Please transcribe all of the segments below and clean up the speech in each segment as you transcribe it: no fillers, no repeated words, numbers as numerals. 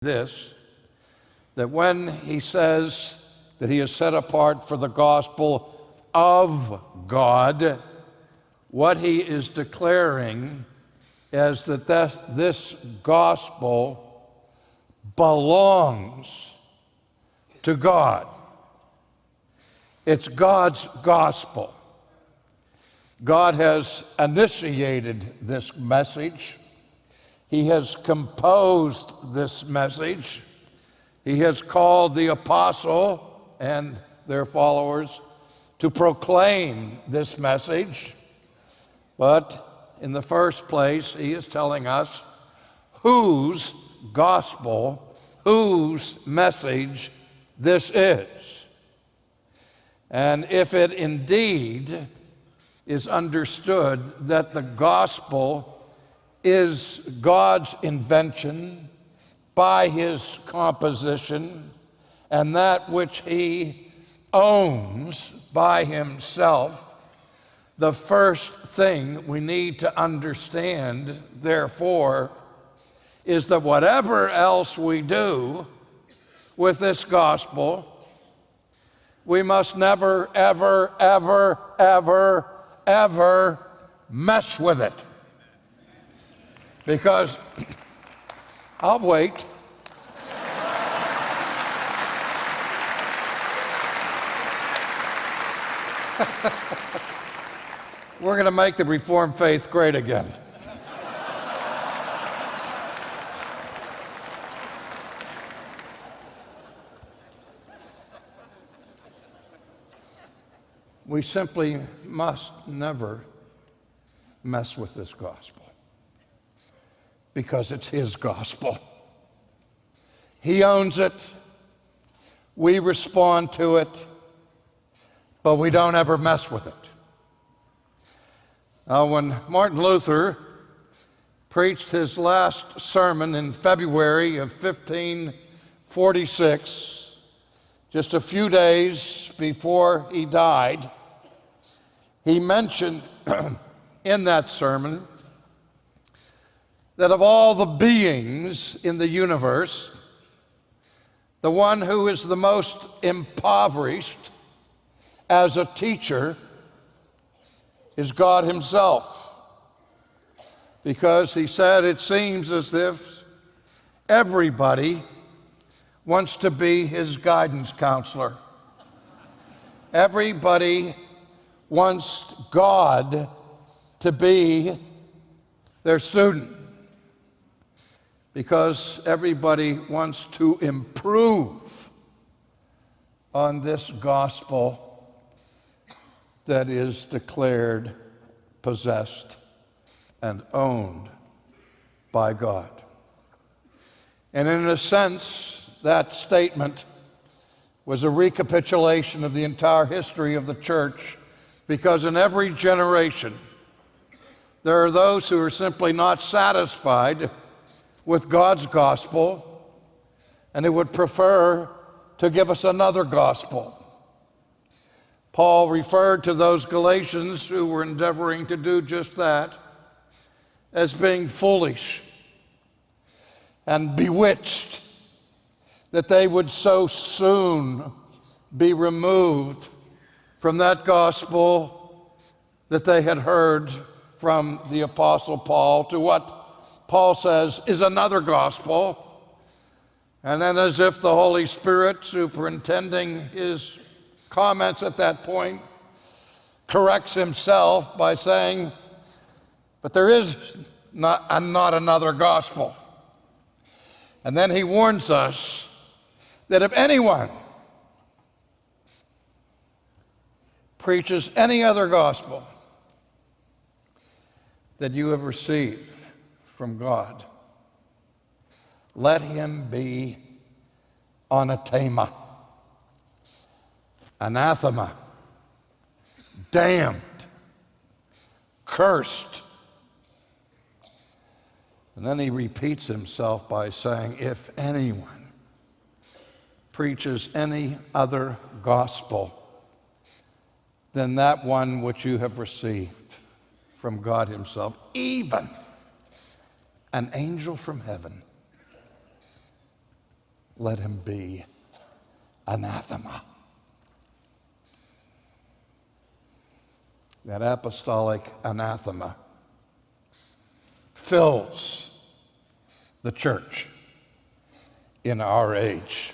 this, that when he says that he is set apart for the gospel of God, what he is declaring is that this gospel belongs to God. It's God's gospel. God has initiated this message. He has composed this message. He has called the apostle and their followers to proclaim this message. But in the first place, he is telling us whose gospel, whose message this is. And if it indeed is understood that the gospel is God's invention by his composition, and that which he owns by himself, the first thing we need to understand, therefore, is that whatever else we do with this gospel, we must never, ever, ever, ever, ever mess with it. Because I'll wait. We're going to make the Reformed faith great again. We simply must never mess with this gospel, because it's his gospel. He owns it. We respond to it, but we don't ever mess with it. Now, when Martin Luther preached his last sermon in February of 1546, just a few days before he died, he mentioned in that sermon that of all the beings in the universe, the one who is the most impoverished as a teacher is God himself. Because he said it seems as if everybody wants to be his guidance counselor. Everybody wants God to be their student, because everybody wants to improve on this gospel that is declared, possessed, and owned by God. And in a sense, that statement was a recapitulation of the entire history of the church, because in every generation, there are those who are simply not satisfied with God's gospel, and who would prefer to give us another gospel. Paul referred to those Galatians who were endeavoring to do just that as being foolish and bewitched, that they would so soon be removed from that gospel that they had heard from the Apostle Paul to what Paul says is another gospel. And then, as if the Holy Spirit, superintending his comments at that point, corrects himself by saying, but there is not another gospel. And then he warns us that if anyone preaches any other gospel that you have received from God, let him be anathema, anathema, damned, cursed. And then he repeats himself by saying, if anyone preaches any other gospel than that one which you have received from God himself, even an angel from heaven let him be anathema. That apostolic anathema fills the church in our age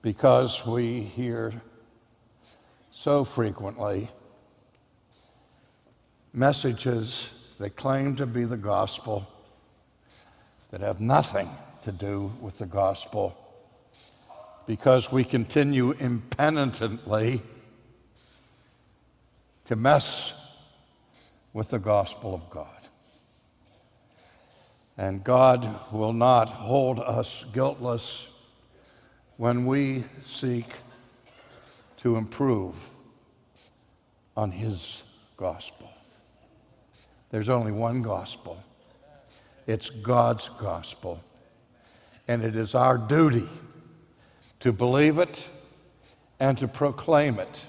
because we hear so frequently messages that claim to be the gospel that have nothing to do with the gospel because we continue impenitently to mess with the gospel of God. And God will not hold us guiltless when we seek to improve on his gospel. There's only one gospel. It's God's gospel. And it is our duty to believe it and to proclaim it